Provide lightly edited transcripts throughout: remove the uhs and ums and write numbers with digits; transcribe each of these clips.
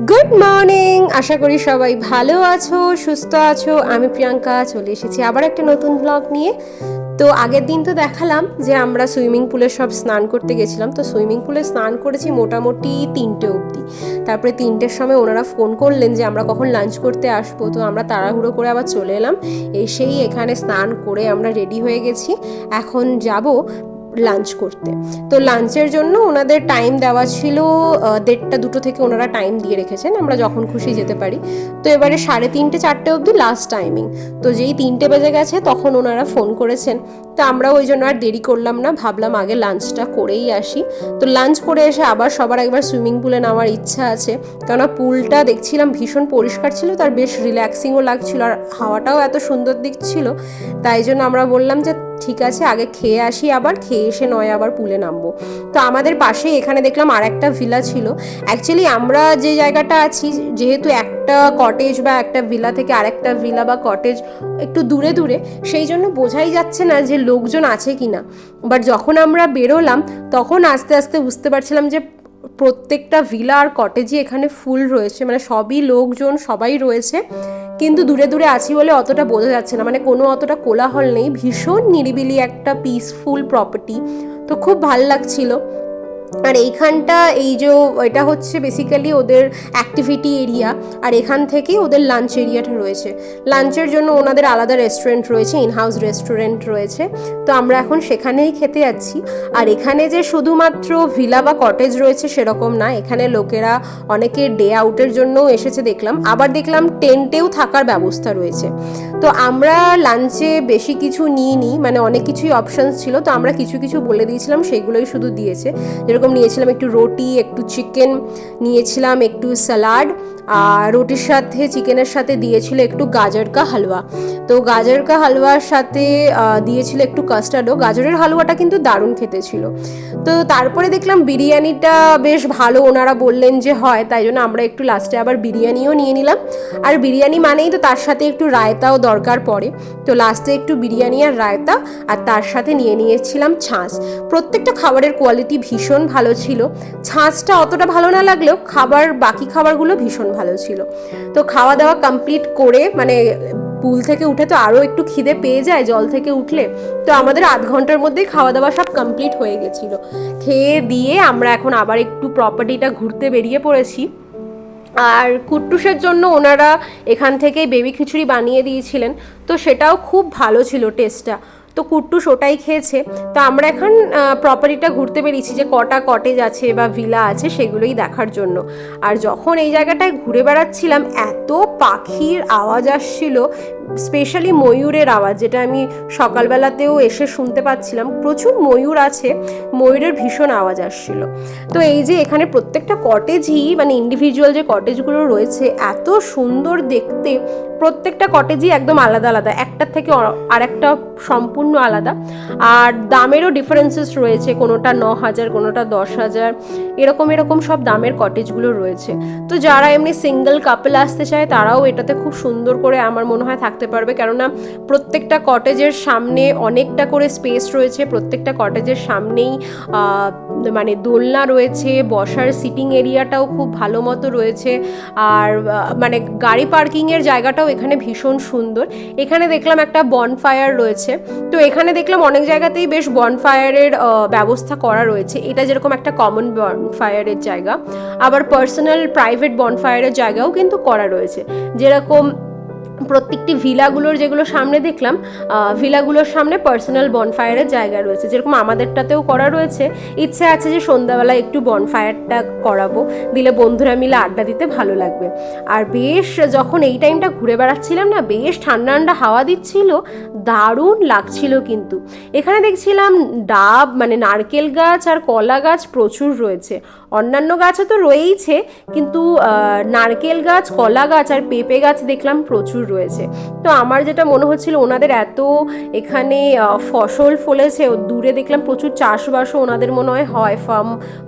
Good morning, আশা করি সবাই ভালো আছো, সুস্থ আছো। আমি প্রিয়াঙ্কা চলে এসেছি আবার একটা নতুন ব্লগ নিয়ে। তো আগের দিন তো দেখালাম যে আমরা সুইমিং পুলে সব স্নান করতে গেছিলাম। তো সুইমিং পুলে স্নান করেছি মোটামুটি 3টে অবধি। তারপরে 3টের সময় ওনারা ফোন করলেন যে আমরা কখন লাঞ্চ করতে আসবো। তো আমরা তাড়াহুড়ো করে আবার চলে এলাম। এসেই এখানে স্নান করে আমরা রেডি হয়ে গেছি, এখন যাব লাঞ্চ করতে। তো লাঞ্চের জন্য ওনাদের টাইম দেওয়া ছিল 1:30 2টো থেকে ওনারা টাইম দিয়ে রেখেছেন, আমরা যখন খুশি যেতে পারি। তো এবারে 3:30 4টে অবধি লাস্ট টাইমিং। তো যেই 3টে বেজে গেছে তখন ওনারা ফোন করেছেন। তো আমরা ওই জন্য আর দেরি করলাম না, ভাবলাম আগে লাঞ্চটা করেই আসি। তো লাঞ্চ করে এসে আবার সবার একবার সুইমিং পুলে নামার ইচ্ছা আছে, কেননা পুলটা দেখছিলাম ভীষণ পরিষ্কার ছিল, তার বেশ রিল্যাক্সিংও লাগছিল, আর হাওয়াটাও এত সুন্দর দিচ্ছিল। তাই জন্য আমরা বললাম যে ঠিক আছে আগে খেয়ে আসি, আবার খেয়ে এসে নয় আবার পুলে নামবো। তো আমাদের পাশেই এখানে দেখলাম আর একটা ভিলা ছিল। অ্যাকচুয়ালি আমরা যে জায়গাটা আছি, যেহেতু একটা কটেজ বা একটা ভিলা থেকে আরেকটা ভিলা বা কটেজ একটু দূরে দূরে, সেই জন্য বোঝাই যাচ্ছে না যে লোকজন আছে কিনা। বাট যখন আমরা বেরোলাম তখন আস্তে আস্তে বুঝতে পারছিলাম যে প্রত্যেকটা ভিলা আর কটেজই এখানে ফুল রয়েছে, মানে সবই লোকজন সবাই রয়েছে, কিন্তু দূরে দূরে আছি বলে অতটা বোঝা যাচ্ছে না, মানে কোনো অতটা কোলাহল নেই, ভীষণ নিরিবিলি একটা পিসফুল প্রপার্টি। তো খুব ভাল লাগছিল। আর এইখানটা এই যে এটা হচ্ছে বেসিক্যালি ওদের অ্যাক্টিভিটি এরিয়া, আর এখান থেকেই ওদের লাঞ্চ এরিয়াটা রয়েছে। লাঞ্চের জন্য ওনাদের আলাদা রেস্টুরেন্ট রয়েছে, ইনহাউস রেস্টুরেন্ট রয়েছে। তো আমরা এখন সেখানেই খেতে যাচ্ছি। আর এখানে যে শুধুমাত্র ভিলা বা কটেজ রয়েছে সেরকম না, এখানে লোকেরা অনেকে ডে আউটের জন্যও এসেছে দেখলাম, আবার দেখলাম টেন্টেও থাকার ব্যবস্থা রয়েছে। তো আমরা লাঞ্চে বেশি কিছু নিইনি, মানে অনেক কিছুই অপশানস ছিল, তো আমরা কিছু কিছু বলে দিয়েছিলাম, সেইগুলোই শুধু দিয়েছে। যেরকম নিয়েছিলাম একটু রুটি, একটু চিকেন নিয়েছিলাম, একটু স্যালাড, আর রুটির সাথে চিকেনের সাথে দিয়েছিল একটু গাজর কা হালুয়া। তো গাজর কা হালুয়ার সাথে দিয়েছিল একটু কাস্টার্ডও। গাজরের হালুয়াটা কিন্তু দারুণ খেতে ছিল। তো তারপরে দেখলাম বিরিয়ানিটা বেশ ভালো ওনারা বললেন যে হয়, তাই জন্য আমরা একটু লাস্টে আবার বিরিয়ানিও নিয়ে নিলাম। আর বিরিয়ানি মানেই তো তার সাথে একটু রায়তাও দরকার পড়ে। তো লাস্টে একটু বিরিয়ানি আর রায়তা, আর তার সাথে নিয়ে নিয়েছিলাম ছাঁচ। প্রত্যেকটা খাবারের কোয়ালিটি ভীষণ ভালো ছিল। ছাঁচটা অতটা ভালো না লাগলেও বাকি খাবারগুলো ভীষণ ভালো ছিল। তো খাওয়া দাওয়া কমপ্লিট করে, মানে পুল থেকে উঠে তো আরও একটু খিদে পেয়ে যায় জল থেকে উঠলে, তো আমাদের আধ ঘন্টার মধ্যেই খাওয়া দাওয়া সব কমপ্লিট হয়ে গেছিলো। খেয়ে দিয়ে আমরা এখন আবার একটু প্রপার্টিটা ঘুরতে বেরিয়ে পড়েছি। আর কুট্টুসের জন্য ওনারা এখান থেকেই বেবি খিচুড়ি বানিয়ে দিয়েছিলেন, তো সেটাও খুব ভালো ছিল টেস্টটা। তো কুট্টুস ওটাই খেয়েছে। তো আমরা এখন প্রপার্টিটা ঘুরতে বেরিয়েছি, যে কটা কটেজ আছে বা ভিলা আছে সেগুলোই দেখার জন্য। আর যখন এই জায়গাটায় ঘুরে বেড়াচ্ছিলাম এত পাখির আওয়াজ আসছিল, স্পেশালি ময়ূরের আওয়াজ, যেটা আমি সকালবেলাতেও এসে শুনতে পাচ্ছিলাম। প্রচুর ময়ূর আছে, ময়ূরের ভীষণ আওয়াজ আসছিল। তো এই যে এখানে প্রত্যেকটা কটেজই, মানে ইন্ডিভিজুয়াল যে কটেজগুলো রয়েছে এত সুন্দর দেখতে, প্রত্যেকটা কটেজই একদম আলাদা আলাদা, একটার থেকে আরেকটা সম্পূর্ণ আলাদা। আর দামেরও ডিফারেন্সেস রয়েছে, কোনোটা 9,000, কোনোটা 10,000, এরকম সব দামের কটেজগুলো রয়েছে। তো যারা এমনি সিঙ্গেল কাপল আসতে চায় তারাও এটাতে খুব সুন্দর করে আমার মনে হয় থাকতে পারবে, কেননা প্রত্যেকটা কটেজের সামনে অনেকটা করে স্পেস রয়েছে, প্রত্যেকটা কটেজের সামনেই মানে দোলনা রয়েছে, বসার সিটিং এরিয়াটাও খুব ভালো মতো রয়েছে, আর মানে গাড়ি পার্কিংয়ের জায়গাটাও এখানে ভীষণ সুন্দর। এখানে দেখলাম একটা বনফায়ার রয়েছে, তো এখানে দেখলাম অনেক জায়গাতেই বেশ বনফায়ারের ব্যবস্থা করা রয়েছে। এটা যেরকম একটা কমন বনফায়ারের জায়গা, আবার পার্সোনাল প্রাইভেট বনফায়ারের জায়গাও কিন্তু করা রয়েছে। যেরকম প্রত্যেকটি ভিলাগুলোর যেগুলো সামনে দেখলাম, ভিলাগুলোর সামনে পার্সোনাল বনফায়ারের জায়গা রয়েছে, যেরকম আমাদেরটাতেও করা রয়েছে। ইচ্ছে আছে যে সন্ধ্যাবেলা একটু বনফায়ারটা করাবো, দিলে বন্ধুরা মিলে আড্ডা দিতে ভালো লাগবে। আর বেশ যখন এই টাইমটা ঘুরে বেড়াচ্ছিলাম না, বেশ ঠান্ডা ঠান্ডা হাওয়া দিচ্ছিল, দারুণ লাগছিল। কিন্তু এখানে দেখছিলাম ডাব, মানে নারকেল গাছ আর কলা গাছ প্রচুর রয়েছে। অন্যান্য গাছও তো রয়েইছে, কিন্তু নারকেল গাছ, কলা গাছ আর পেঁপে গাছ দেখলাম প্রচুর রয়েছে। রয়েছে। তো আমার যেটা মনে হচ্ছিল ওনাদের এত এখানে ফসল ফলেছে, দূরে দেখলাম প্রচুর চাষবাসও ওনাদের মনে হয়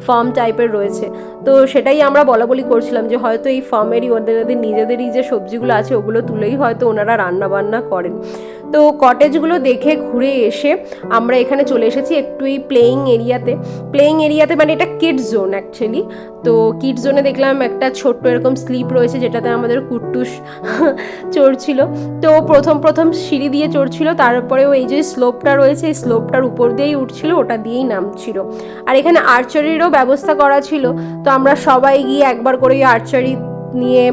ফার্ম টাইপের রয়েছে। তো সেটাই আমরা বলা বলি করছিলাম যে হয়তো এই ফার্মেরই ওদের নিজেদেরই যে সবজিগুলো আছে ওগুলো তুলেই হয়তো ওনারা রান্না বান্না করেন। তো কটেজগুলো দেখে ঘুরে এসে আমরা এখানে চলে এসেছি একটু এই প্লেয়িং এরিয়াতে, মানে এটা কিডস জোন অ্যাকচুয়ালি। তো কিডস জোনে দেখলাম একটা ছোট্ট এরকম স্লিপ রয়েছে যেটাতে আমাদের কুট্টুস চড়ছিল। তো প্রথম সিঁড়ি দিয়ে চড়ছিল, তারপরেও এই যে স্লোপটা রয়েছে এই স্লোপটার উপর দিয়েই উঠছিল, ওটা দিয়েই নামছিল। আর এখানে আর্চারিরও ব্যবস্থা করা ছিল, তো আমরা সবাই গিয়ে একবার করে আর্চারি নিয়ে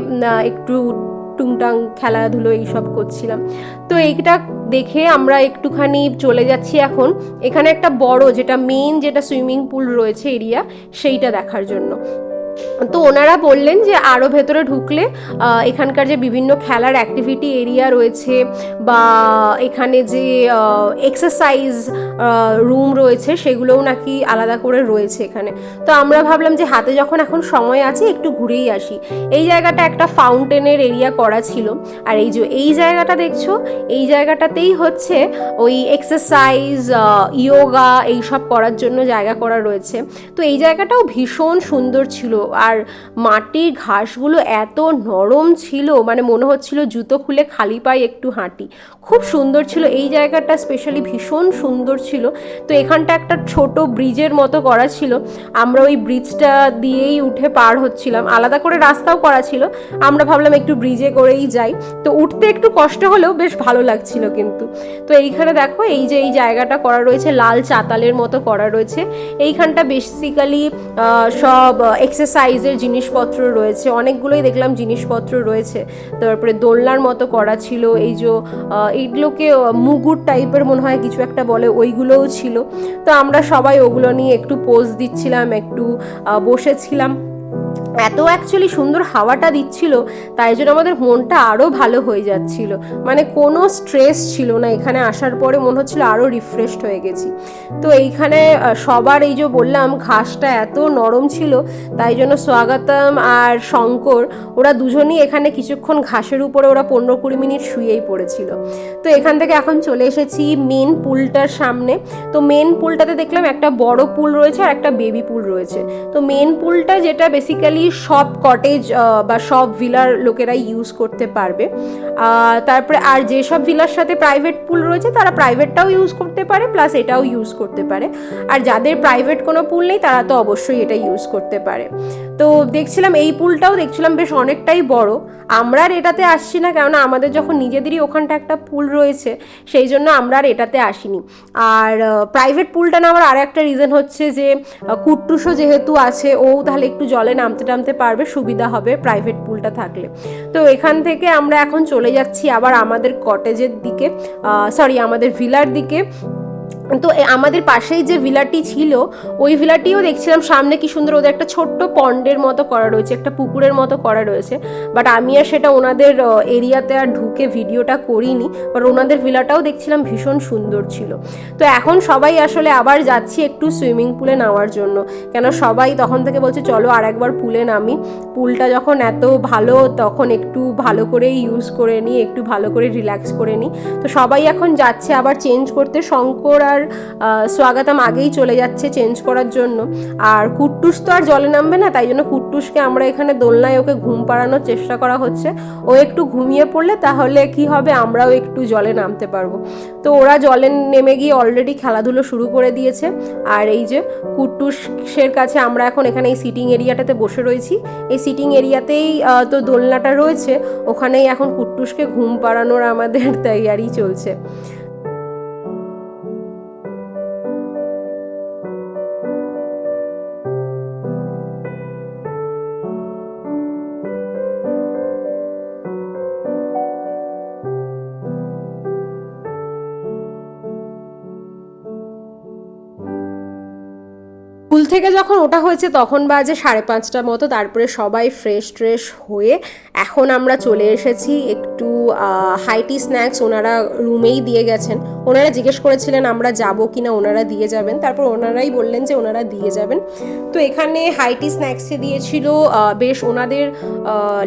একটু টুংটাং খেলাধুলো এইসব করছিলাম। তো এইটা দেখে আমরা একটুখানি চলে যাচ্ছি এখন এখানে একটা বড় যেটা মেইন যেটা সুইমিং পুল রয়েছে এরিয়া, সেইটা দেখার জন্য। তো ওনারা বললেন যে আরও ভেতরে ঢুকলে এখানকার যে বিভিন্ন খেলার অ্যাক্টিভিটি এরিয়া রয়েছে বা এখানে যে এক্সারসাইজ রুম রয়েছে সেগুলোও নাকি আলাদা করে রয়েছে এখানে। তো আমরা ভাবলাম যে হাতে যখন এখন সময় আছে একটু ঘুরেই আসি। এই জায়গাটা একটা ফাউন্টেনের এরিয়া করা ছিল, আর এই যে এই জায়গাটা দেখছো এই জায়গাটাতেই হচ্ছে ওই এক্সারসাইজ ইয়োগা এইসব করার জন্য জায়গা করা রয়েছে। তো এই জায়গাটাও ভীষণ সুন্দর ছিল, আর মাটির ঘাসগুলো এত নরম ছিল মানে মনে হচ্ছিল জুতো খুলে খালি পায়ে একটু হাঁটি। খুব সুন্দর ছিল এই জায়গাটা, স্পেশালি ভীষণ সুন্দর ছিল। তো এখানটা একটা ছোট ব্রিজের মতো করা ছিল, আমরা ওই ব্রিজটা দিয়েই উঠে পার হচ্ছিলাম, আলাদা করে রাস্তাও করা ছিল, আমরা ভাবলাম একটু ব্রিজে করেই যাই। তো উঠতে একটু কষ্ট হলেও বেশ ভালো লাগছিল কিন্তু। তো এইখানে দেখো এই যে এই জায়গাটা করা রয়েছে লাল চাতালের মতো করা রয়েছে, এইখানটা বেসিক্যালি সব এক্সারসাইজের জিনিসপত্র রয়েছে, অনেকগুলোই দেখলাম জিনিসপত্র রয়েছে। তারপরে দোলনার মতো করা ছিল, এই যে এইগুলোকে মুগুর টাইপের মনে হয় কিছু একটা বলে, ওইগুলোও ছিল। তো আমরা সবাই ওগুলো নিয়ে একটু পোজ দিচ্ছিলাম, একটু বসেছিলাম। এত অ্যাকচুয়ালি সুন্দর হাওয়াটা দিচ্ছিল তাই জন্য আমাদের মনটা আরও ভালো হয়ে যাচ্ছিল, মানে কোনো স্ট্রেস ছিল না। এখানে আসার পরে মনে হচ্ছিল আরও রিফ্রেশড হয়ে গেছি। তো এইখানে সবার এই যে বললাম ঘাসটা এত নরম ছিল, তাই জন্য স্বাগতম আর শঙ্কর ওরা দুজনই এখানে কিছুক্ষণ ঘাসের উপরে ওরা 15-20 মিনিট শুয়েই পড়েছিল। তো এখান থেকে এখন চলে এসেছি মেন পুলটার সামনে। তো মেন পুলটাতে দেখলাম একটা বড় পুল রয়েছে আর একটা বেবি পুল রয়েছে। তো মেন পুলটা যেটা বেসিক্যালি সব কটেজ বা সব ভিলার লোকেরা ইউজ করতে পারবে। তারপরে আর যেসব ভিলার সাথে প্রাইভেট পুল রয়েছে তারা প্রাইভেটটাও ইউজ করতে পারে, প্লাস এটাও ইউজ করতে পারে। আর যাদের প্রাইভেট কোনো পুল নেই তারা তো অবশ্যই এটা ইউজ করতে পারে। তো দেখছিলাম এই পুলটাও দেখছিলাম বেশ অনেকটাই বড়। আমরা আর এটাতে আসছি না, কেননা আমাদের যখন নিজেদেরই ওখানটা একটা পুল রয়েছে সেই জন্য আমরা আর এটাতে আসিনি। আর প্রাইভেট পুলটা নেওয়ার আর একটা রিজন হচ্ছে যে কুট্টুসও যেহেতু আছে, ও তাহলে একটু জলে নামতে টামতে পারবে, সুবিধা হবে প্রাইভেট পুলটা থাকলে। তো এখান থেকে আমরা এখন চলে যাচ্ছি আবার আমাদের কটেজের দিকে, আমাদের ভিলার দিকে। তো আমাদের পাশেই যে ভিলাটি ছিল ওই ভিলাটিও দেখছিলাম সামনে কি সুন্দর ওদের একটা ছোট্ট পন্ডের মতো করা রয়েছে, একটা পুকুরের মতো করা রয়েছে। বাট আমি আর সেটা ওনাদের এরিয়াতে আর ঢুকে ভিডিওটা করিনি, বাট ওনাদের ভিলাটাও দেখছিলাম ভীষণ সুন্দর ছিল। তো এখন সবাই আসলে আবার যাচ্ছি একটু সুইমিং পুলে নামার জন্য, কেন সবাই তখন থেকে বলছে চলো আর একবার পুলে নামি, পুলটা যখন এত ভালো তখন একটু ভালো করে ইউজ করে নিই, একটু ভালো করে রিল্যাক্স করে নিই। তো সবাই এখন যাচ্ছে আবার চেঞ্জ করতে, শঙ্কর আর স্বাগতম আগেই চলে যাচ্ছে চেঞ্জ করার জন্য। আর কুট্টুস তো আর জলে নামবে না, তাই জন্য কুট্টুসকে আমরা এখানে দোলনায় ওকে ঘুম পাড়ানোর চেষ্টা করা হচ্ছে। ও একটু ঘুমিয়ে পড়লে তাহলে কি হবে আমরাও একটু জলে নামতে পারবো। তো ওরা জলে নেমে গিয়ে অলরেডি খেলাধুলো শুরু করে দিয়েছে। আর এই যে কুট্টুসের কাছে আমরা এখন এখানে এই সিটিং এরিয়াটাতে বসে রয়েছি, এই সিটিং এরিয়াতেই তো দোলনাটা রয়েছে, ওখানেই এখন কুট্টুসকে ঘুম পাড়ানোর আমাদের তৈয়ারি চলছে। পুল থেকে যখন ওটা হয়েছে তখন বাজে 5:30 মতো। তারপরে সবাই ফ্রেশ ট্রেশ হয়ে এখন আমরা চলে এসেছি একটু হাইটি স্ন্যাক্স ওনারা রুমেই দিয়ে গেছেন। ওনারা জিজ্ঞেস করেছিলেন আমরা যাব কি না, ওনারা দিয়ে যাবেন, তারপর ওনারাই বললেন যে ওনারা দিয়ে যাবেন। তো এখানে হাইটি স্ন্যাক্সে দিয়েছিল বেশ ওনাদের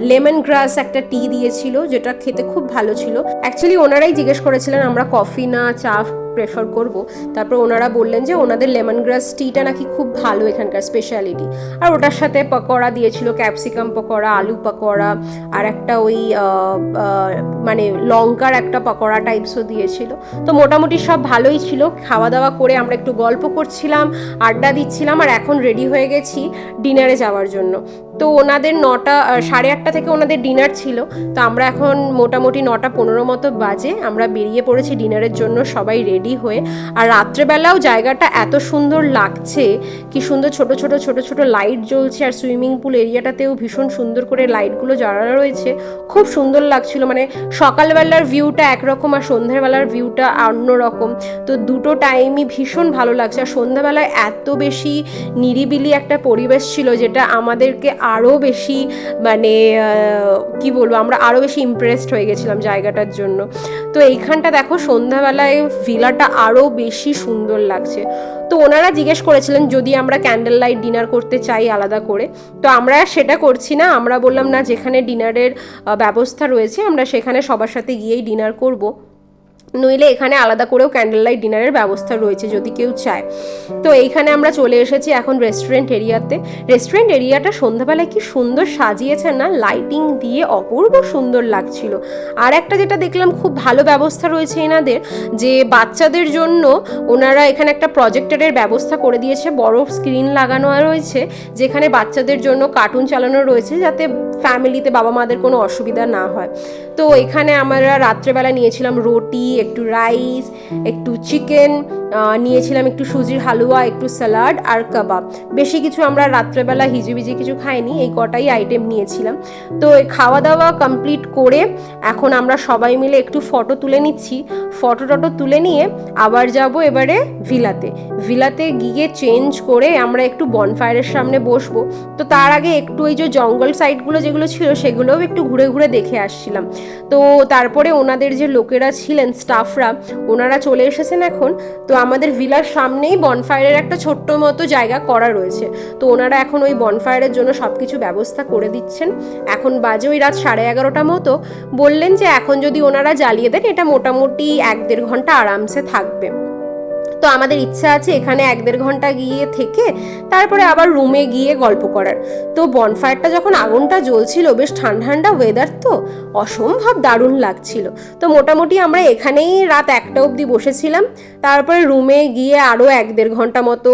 লেমন গ্রাস একটা টি দিয়েছিল, যেটা খেতে খুব ভালো ছিল। অ্যাকচুয়ালি ওনারাই জিজ্ঞেস করেছিলেন আমরা কফি না চা প্রেফার করব। তারপর ওনারা বললেন যে ওনাদের লেমন গ্রাস টিটা নাকি খুব ভালো, এখানকার স্পেশালিটি। আর ওটার সাথে পকোড়া দিয়েছিল, ক্যাপসিকাম পকোড়া, আলু পকোড়া, আর একটা ওই মানে লঙ্কার একটা পকোড়া টাইপসও দিয়েছিল। তো মোটামুটি সব ভালোই ছিল। খাওয়া দাওয়া করে আমরা একটু গল্প করছিলাম, আড্ডা দিচ্ছিলাম, আর এখন রেডি হয়ে গেছি ডিনারে যাওয়ার জন্য। তো ওনাদের 8:30 থেকে ওনাদের ডিনার ছিল। তো আমরা এখন মোটামুটি 9:15 মতো বাজে, আমরা বেরিয়ে পড়েছি ডিনারের জন্য সবাই রেডি হয়ে। আর রাত্রেবেলাও জায়গাটা এত সুন্দর লাগছে, কি সুন্দর ছোট ছোট ছোট ছোট লাইট জ্বলছে, আর সুইমিং পুল এরিয়াটাতেও ভীষণ সুন্দর করে লাইটগুলো জ্বালা রয়েছে, খুব সুন্দর লাগছিল। মানে সকালবেলার ভিউটা একরকম আর সন্ধ্যাবেলার ভিউটা অন্যরকম। তো দুটো টাইমই ভীষণ ভালো লাগছে। আর সন্ধ্যাবেলায় এত বেশি নিরিবিলি একটা পরিবেশ ছিল, যেটা আমাদেরকে আরও বেশি মানে কি বলবো, আমরা আরও বেশি ইমপ্রেসড হয়ে গেছিলাম জায়গাটার জন্য। তো এইখানটা দেখো সন্ধ্যাবেলায় ভিলাটা আরও বেশি সুন্দর লাগছে। তো ওনারা জিজ্ঞেস করেছিলেন যদি আমরা ক্যান্ডেল লাইট ডিনার করতে চাই আলাদা করে। তো আমরা সেটা করছি না, আমরা বললাম না, যেখানে ডিনারের ব্যবস্থা রয়েছে আমরা সেখানে সবার সাথে গিয়েই ডিনার করব, নইলে এখানে আলাদা করেও ক্যান্ডেল লাইট ডিনারের ব্যবস্থা রয়েছে যদি কেউ চায়। তো এইখানে আমরা চলে এসেছি এখন রেস্টুরেন্ট এরিয়াতে। রেস্টুরেন্ট এরিয়াটা সন্ধ্যাবেলায় কি সুন্দর সাজিয়েছে না, লাইটিং দিয়ে অপূর্ব সুন্দর লাগছিল। আর একটা যেটা দেখলাম খুব ভালো ব্যবস্থা রয়েছে এনাদের, যে বাচ্চাদের জন্য ওনারা এখানে একটা প্রজেক্টরের ব্যবস্থা করে দিয়েছে, বড় স্ক্রিন লাগানো রয়েছে, যেখানে বাচ্চাদের জন্য কার্টুন চালানো রয়েছে, যাতে ফ্যামিলিতে বাবা মাদের কোনো অসুবিধা না হয়। তো এখানে আমরা রাত্রেবেলা নিয়েছিলাম রুটি, একটু রাইস, একটু চিকেন নিয়েছিলাম, একটু সুজির হালুয়া, একটু স্যালাড আর কাবাব। বেশি কিছু আমরা রাত্রেবেলা হিজিবিজি কিছু খাইনি, এই কটাই আইটেম নিয়েছিলাম। তো এই খাওয়া দাওয়া কমপ্লিট করে এখন আমরা সবাই মিলে একটু ফটো তুলে নিচ্ছি। ফটো টটো তুলে নিয়ে আবার যাব এবারে ভিলাতে গিয়ে চেঞ্জ করে আমরা একটু বনফায়ারের সামনে বসবো। তো তার আগে একটু ওই যে জঙ্গল সাইডগুলো যেগুলো ছিল সেগুলোও একটু ঘুরে ঘুরে দেখে আসছিলাম। তো তারপরে ওনাদের যে লোকেরা ছিলেন স্টাফরা, ওনারা চলে এসেছেন এখন। তো আমাদের ভিলার সামনেই বনফায়ারের একটা ছোট্ট মতো জায়গা করা রয়েছে। তো ওনারা এখন ওই বনফায়ারের জন্য সব কিছু ব্যবস্থা করে দিচ্ছেন। এখন বাজে ওই রাত 11:30 মতো। বললেন যে এখন যদি ওনারা জ্বালিয়ে দেন এটা মোটামুটি 1-1.5 ঘন্টা আরামসে থাকবে। তো আমাদের ইচ্ছা আছে এখানে 1-1.5 ঘন্টা গিয়ে থেকে তারপরে আবার রুমে গিয়ে গল্প করার। তো বনফায়ারটা যখন আগুনটা জ্বলছিল, বেশ ঠান্ডা ঠান্ডা ওয়েদার, তো অসম্ভব দারুণ লাগছিল। তো মোটামুটি আমরা এখানেই রাত 1টা অবধি বসেছিলাম। তারপরে রুমে গিয়ে আরও 1-1.5 ঘন্টা মতো,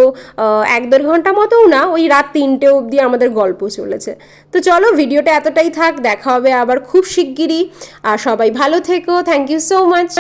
1-1.5 ঘন্টা মতোও না, ওই রাত 3টে অবধি আমাদের গল্প চলেছে। তো চলো ভিডিওটা এতটাই থাক, দেখা হবে আবার খুব শিগগিরই। আর সবাই ভালো থেকো, থ্যাংক ইউ সো মাচ।